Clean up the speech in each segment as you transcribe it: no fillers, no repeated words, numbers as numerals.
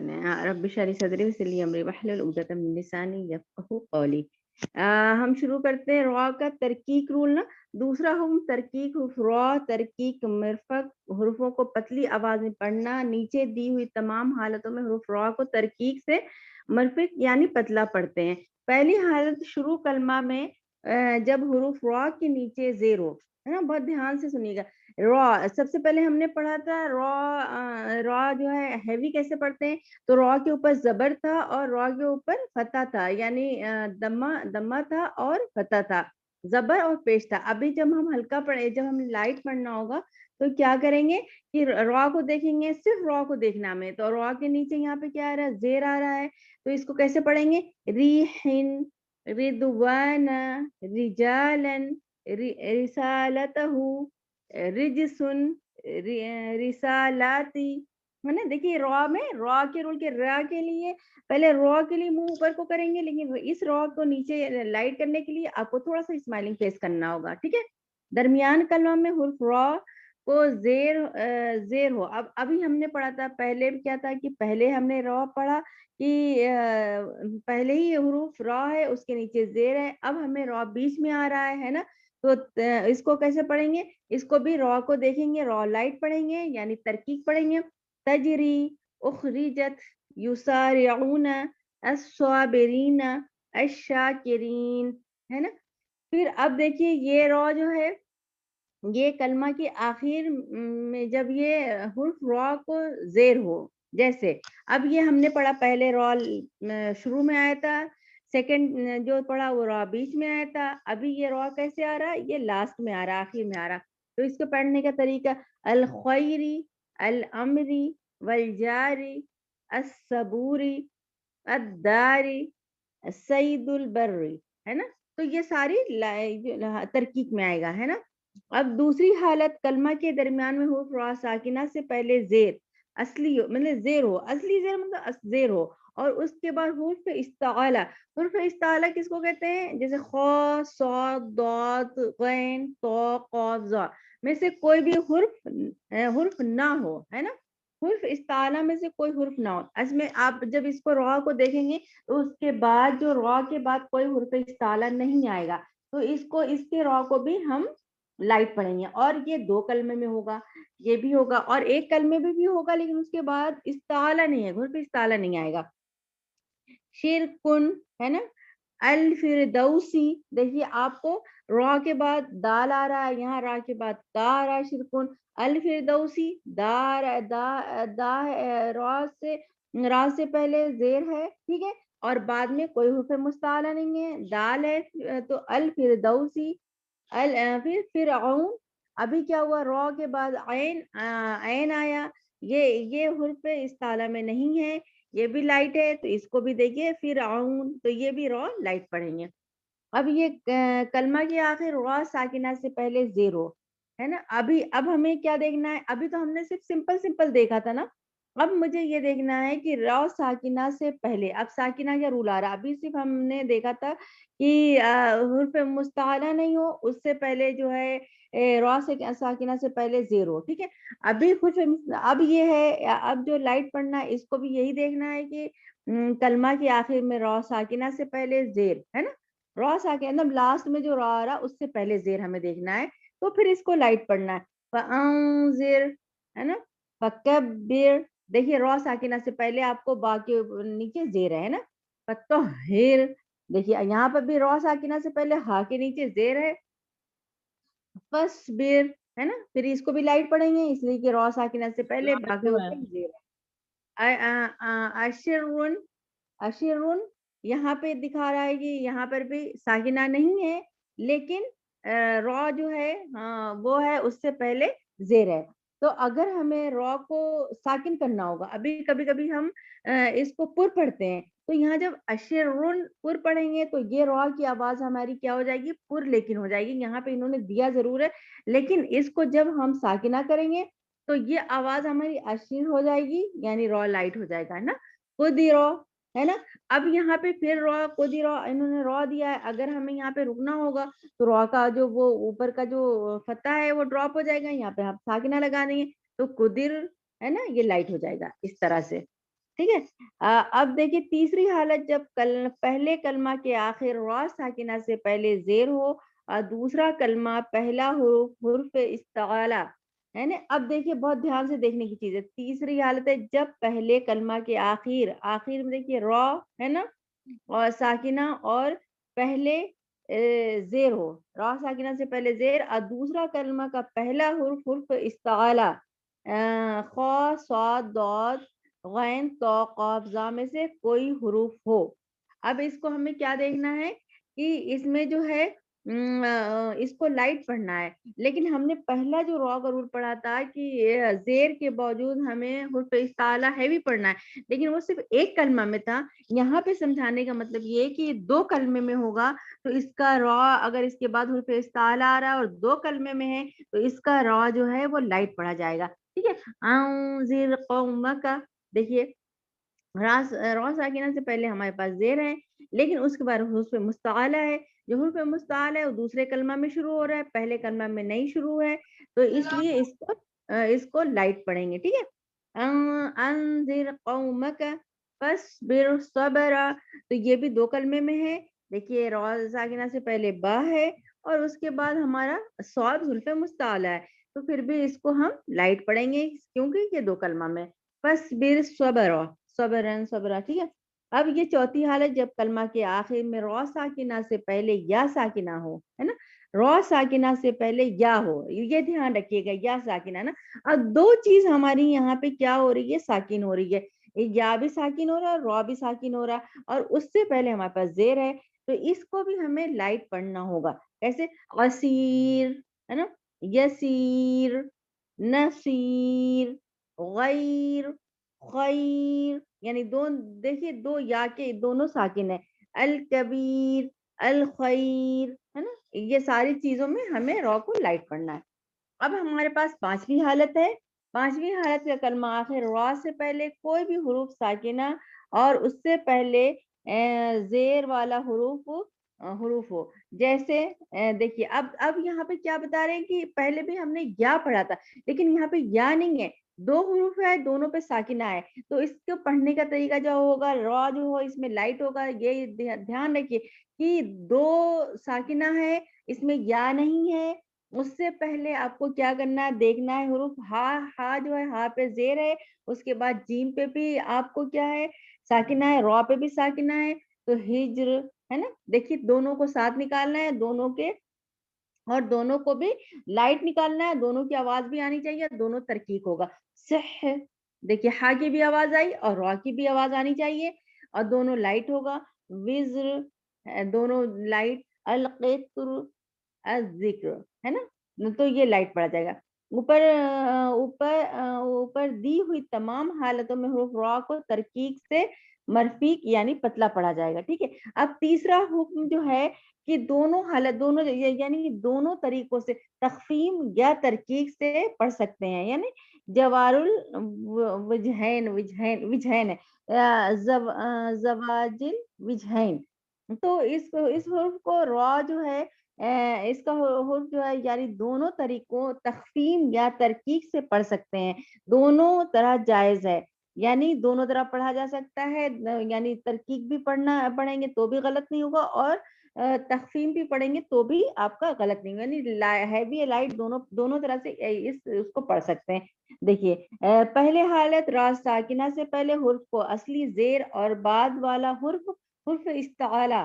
رب اشرح لي صدری ويسر لي امری واحلل عقدۃ من لسانی یفقهوا قولی۔ ہم شروع کرتے ہیں را کا ترکیک رول نا۔ دوسرا حکم ترکیک حروف را، ترکیک مرفق، حروفوں کو پتلی آواز میں پڑھنا۔ نیچے دی ہوئی تمام حالتوں میں حروف را کو ترکیک سے مرفق یعنی پتلا پڑھتے ہیں۔ پہلی حالت شروع کلمہ میں جب حروف را کے نیچے زیر ہو، ہے نا، بہت دھیان سے سنیے گا۔ را سب سے پہلے ہم نے پڑھا تھا را جو ہے ہیوی کیسے پڑھتے ہیں، تو را کے اوپر زبر تھا اور را کے اوپر فتح تھا، یعنی دمہ تھا اور فتح تھا، زبر اور پیش تھا۔ ابھی جب ہم ہلکا پڑھے، جب ہم لائٹ پڑھنا ہوگا تو کیا کریں گے کہ را کو دیکھیں گے، صرف را کو دیکھنا ہمیں، تو را کے نیچے یہاں پہ کیا آ رہا ہے، زیر آ رہا ہے، تو اس کو کیسے پڑھیں گے، ریحن، ردوان، رجالن، رسالتہ، رجسن، رسالاتی، ہے نا۔ دیکھیے را میں را کے رول کے را کے لیے پہلے را کے لیے منہ اوپر کو کریں گے، لیکن اس را کو نیچے لائٹ کرنے کے لیے آپ کو تھوڑا سا اسمائلنگ فیس کرنا ہوگا، ٹھیک ہے۔ درمیان کلمہ میں حرف را کو زیر ہو۔ اب ابھی ہم نے پڑھا تھا، پہلے کیا تھا کہ پہلے ہم نے را پڑھا کہ پہلے ہی حروف را ہے، اس کے نیچے زیر ہے، اب ہمیں را بیچ میں آ رہا ہے نا، تو اس کو کیسے پڑھیں گے، اس کو بھی را کو دیکھیں گے، را لائٹ پڑھیں گے یعنی ترکیب پڑھیں گے۔ تجری، اخرجت، یسارعون، الصابرین، الشاکرین، ہے نا۔ پھر اب دیکھیے یہ را جو ہے، یہ کلمہ کی آخر میں جب یہ حرف را کو زیر ہو، جیسے اب یہ ہم نے پڑھا پہلے را شروع میں آیا تھا، سیکنڈ جو پڑھا وہ را بیچ میں آیا تھا، ابھی یہ را کیسے آ رہا ہے، یہ لاسٹ میں آ رہا ہے، آخر میں آ رہا۔ تو اس کو پڑھنے کا طریقہ الخیری، الامری، والجاری، الصبوری، الداری، السید البری، ہے نا۔ تو یہ ساری ترکیب میں آئے گا، ہے نا۔ اب دوسری حالت کلمہ کے درمیان میں حروف را ساکنہ سے پہلے زیر اصلی مطلب زیر ہو، اصلی زیر مطلب زیر ہو، اور اس کے بعد حروف استعالہ۔ حروف استعالہ کس کو کہتے ہیں، جیسے خا، صاد، ضاد، غین، طا، قاف، ظا میں سے کوئی بھی حرف نہ ہو، ہے نا۔ حرف استعالہ میں سے کوئی حرف نہ ہو، اس میں آپ جب اس کو را کو دیکھیں گے تو اس کے بعد جو را کے بعد کوئی حرف استعالہ نہیں آئے گا، تو اس کے را کو بھی ہم لائٹ پڑھیں گے، اور یہ دو کلمے میں ہوگا، یہ بھی ہوگا، اور ایک کلمے میں بھی ہوگا، لیکن اس کے بعد استعالہ نہیں ہے، حرف استعالہ نہیں آئے گا۔ شرکن، ہے نا۔ الفردوسی، دیکھیے آپ کو را کے بعد دال آ رہا ہے، یہاں را کے بعد تا آ رہا ہے، شرکن الفردوسی، را سے پہلے زیر ہے، ٹھیک ہے، اور بعد میں کوئی حرف مستعلیٰ نہیں ہے، دال ہے، تو الفردوسی۔ پھر فرعون، ابھی کیا ہوا، را کے بعد عین آیا، یہ حرف استعلیٰ میں نہیں ہے، یہ بھی لائٹ ہے، تو اس کو بھی دیکھیے فرعون، تو یہ بھی را لائٹ پڑھیں گے۔ اب یہ کلمہ کی آخر را ساکنہ سے پہلے زیرو، ہے نا۔ اب ہمیں کیا دیکھنا ہے، ابھی تو ہم نے صرف سمپل دیکھا تھا نا، اب مجھے یہ دیکھنا ہے کہ را ساکنہ سے پہلے اب ساکنہ کیا رول آ رہا ہے۔ ابھی صرف ہم نے دیکھا تھا کہ حرف مستعلیٰ نہیں ہو، اس سے پہلے جو ہے را سے ساکنہ سے پہلے زیرو، ٹھیک ہے۔ اب یہ ہے، اب جو لائٹ پڑھنا ہے اس کو بھی یہی دیکھنا ہے کہ کلمہ کی آخر میں را ساکنہ سے پہلے زیر، ہے نا، را ساکنہ مطلب لاسٹ میں جو را آ رہا اس سے پہلے زیر ہمیں دیکھنا ہے، تو پھر اس کو لائٹ پڑھنا ہے۔ فَأَنذِرْ، ہے نا، فَكَبِّرْ، دیکھیے را ساکنہ سے پہلے آپ کو با کے نیچے زیر ہے نا۔ فَطَہِّرْ، دیکھیے یہاں پر بھی را ساکنہ سے پہلے ہا کے نیچے زیر ہے۔ فَاصْبِرْ، ہے نا، پھر اس کو بھی لائٹ پڑھیں گے، اس لیے کہ را ساکنہ سے پہلے با کے اوپر زیر ہے۔ اشرن، اشرن یہاں پہ دکھا رہا ہے کہ یہاں پر بھی ساکنہ نہیں ہے، لیکن را جو ہے وہ ہے اس سے پہلے زیر ہے۔ تو اگر ہمیں را کو ساکن کرنا ہوگا، ابھی کبھی کبھی ہم اس کو پر پڑھتے ہیں، تو یہاں جب اشرن پر پڑھیں گے تو یہ را کی آواز ہماری کیا ہو جائے گی، پر لیکن ہو جائے گی، یہاں پہ انہوں نے دیا ضرور ہے، لیکن اس کو جب ہم ساکنہ کریں گے تو یہ آواز ہماری اشر ہو جائے گی، یعنی را لائٹ ہو جائے گا نا، قدرا، ہے نا۔ اب یہاں پہ پھر را قدرا انہوں نے را دیا ہے، اگر ہمیں یہاں پہ رکنا ہوگا تو را کا جو وہ اوپر کا جو فتح ہے وہ ڈراپ ہو جائے گا، یہاں پہ ہم ساکنہ لگا دیں گے تو قدر، ہے نا، یہ لائٹ ہو جائے گا اس طرح سے۔ ٹھیک ہے. اب دیکھیے تیسری حالت جب پہلے کلمہ کے آخر را ساکنہ سے پہلے زیر ہو اور دوسرا کلمہ پہلا حرف استعلا ہے نا. اب دیکھیے بہت دھیان سے دیکھنے کی چیز ہے. تیسری حالت ہے جب پہلے کلمہ کے آخر میں دیکھیے را ہے نا اور ساکنہ اور پہلے زیر ہو, را ساکنہ سے پہلے زیر اور دوسرا کلمہ کا پہلا حرف استعلا خا صاد ضاد غین تو قاف زا میں سے کوئی حروف ہو. اب اس کو ہمیں کیا دیکھنا ہے کہ اس میں جو ہے اس کو لائٹ پڑھنا ہے. لیکن ہم نے پہلا جو را کا رول پڑھا تھا کہ زیر کے باوجود ہمیں حرف استعلا ہیوی پڑھنا ہے, لیکن وہ صرف ایک کلمہ میں تھا. یہاں پہ سمجھانے کا مطلب یہ کہ 2 کلمے میں ہوگا تو اس کا را اگر اس کے بعد حرف استعلا آ رہا ہے اور 2 کلمے میں ہے تو اس کا را جو ہے وہ لائٹ پڑھا جائے گا. ٹھیک ہے. انذر قومک, دیکھیے را ساکنہ سے پہلے ہمارے پاس زیر ہے لیکن اس کے بعد حرف مستعلا ہے. جو حرف مستعلا ہے وہ دوسرے کلمہ میں شروع ہو رہا ہے, پہلے کلمہ میں نہیں شروع ہے, تو اس لیے اس کو لائٹ پڑھیں گے. ٹھیک ہے. انذر قومک فاصبر صبرا, تو یہ بھی 2 کلمے میں ہے. دیکھیے را ساکنہ سے پہلے با ہے اور اس کے بعد ہمارا صاد حرف مستعلا ہے, تو پھر بھی اس کو ہم لائٹ پڑھیں گے کیونکہ یہ 2 کلمہ میں. فاصبر صبرا صبرن صبرا. ٹھیک ہے. اب یہ چوتھی حالت جب کلمہ کے آخر میں را ساکنہ سے پہلے یا ساکنہ ہو, ہے نا, را ساکنہ سے پہلے یا ہو, یہ دھیان رکھیے گا یا ساکنہ نا. اب 2 چیز ہماری یہاں پہ کیا ہو رہی ہے, ساکن ہو رہی ہے. یا بھی ساکن ہو رہا ہے, را بھی ساکن ہو رہا ہے, اور اس سے پہلے ہمارے پاس زیر ہے, تو اس کو بھی ہمیں لائٹ پڑھنا ہوگا. کیسے؟ عسیر ہے نا, یسیر, نصیر, غیر, خیر, یعنی دیکھیے 2 یا کے دونوں ساکن ہیں. الکبیر, الخیر, ہے نا, یہ ساری چیزوں میں ہمیں را کو لائٹ پڑھنا ہے. اب ہمارے پاس 5ویں حالت ہے. 5ویں حالت کا کلمہ آخر را سے پہلے کوئی بھی حروف ساکنہ اور اس سے پہلے زیر والا حروف ہو. جیسے دیکھیے اب یہاں پہ کیا بتا رہے ہیں کہ پہلے بھی ہم نے یا پڑھا تھا لیکن یہاں پہ یا نہیں ہے, 2 حروف ہے, دونوں پہ ساکنہ ہے, تو اس کو پڑھنے کا طریقہ جو ہوگا را جو ہو اس میں لائٹ ہوگا. یہ دھیان رکھیے کہ 2 ساکنہ ہے, اس میں یا نہیں ہے. اس سے پہلے آپ کو کیا کرنا ہے, دیکھنا ہے حروف ہا جو ہے ہا پہ زیر ہے, اس کے بعد جیم پہ بھی آپ کو کیا ہے ساکنہ ہے, را پہ بھی ساکنہ ہے, تو ہجر ہے نا. دیکھیے دونوں کو ساتھ نکالنا ہے, دونوں کے اور دونوں کو بھی لائٹ نکالنا ہے, دونوں کی آواز بھی آنی چاہیے, دونوں ترکیب ہوگا. صح, دیکھیے ہا کی بھی آواز آئی اور را کی بھی آواز آنی چاہیے اور دونوں لائٹ ہوگا. وزر, دونوں لائٹ. القطر, الذکر, ہے نا, تو یہ لائٹ پڑا جائے گا. اوپر دی ہوئی تمام حالتوں میں حروف را کو ترکیب سے مرفیق یعنی پتلا پڑھا جائے گا. ٹھیک ہے. اب تیسرا حکم جو ہے کہ دونوں حالت یعنی دونوں طریقوں سے تخفیم یا ترکیب سے پڑھ سکتے ہیں, یعنی جوار الوجہین وجہین زواجل وجہین. تو اس حرف کو را جو ہے اس کا حرف جو ہے یعنی دونوں طریقوں تخفیم یا ترکیب سے پڑھ سکتے ہیں, دونوں طرح جائز ہے. یعنی دونوں طرح پڑھا جا سکتا ہے, یعنی ترکیب بھی پڑھیں گے تو بھی غلط نہیں ہوگا اور تخفیم بھی پڑھیں گے تو بھی آپ کا غلط نہیں ہوگا, یعنی ہیوی لائٹ دونوں طرح سے اس کو پڑھ سکتے ہیں. دیکھیے پہلے حالت را ساکنہ سے پہلے حرف کو اصلی زیر اور بعد والا حرف استعلا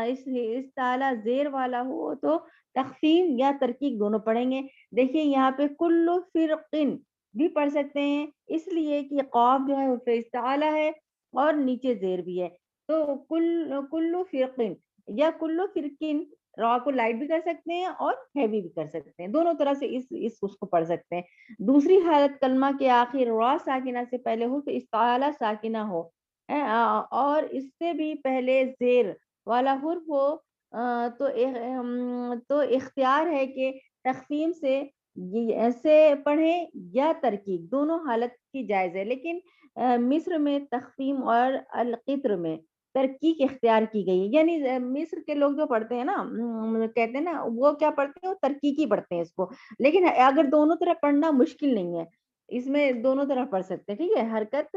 استعلا زیر والا ہو تو تخفیم یا ترکیب دونوں پڑھیں گے. دیکھیے یہاں پہ کل فرقن بھی پڑھ سکتے ہیں اس لیے کہ قاف جو ہے حرف استعلا ہے اور نیچے زیر بھی ہے, تو کل فرقن یا کل فرقن را کو لائٹ بھی کر سکتے ہیں اور ہیوی بھی کر سکتے ہیں, دونوں طرح سے اس کو پڑھ سکتے ہیں. دوسری حالت کلمہ کے آخر را ساکنہ سے پہلے حرف استعلا ساکنہ ہو اور اس سے بھی پہلے زیر والا حرف ہو تو اختیار ہے کہ تخفیم سے پڑھیں یا ترکیب, دونوں حالت کی جائز ہے. لیکن مصر میں تخفیم اور القطر میں ترکیب اختیار کی گئی ہے, یعنی مصر کے لوگ جو پڑھتے ہیں نا کہتے ہیں نا وہ کیا پڑھتے ہیں, وہ ترکیب پڑھتے ہیں اس کو. لیکن اگر دونوں طرح پڑھنا مشکل نہیں ہے, اس میں دونوں طرح پڑھ سکتے ہیں. ٹھیک ہے. حرکت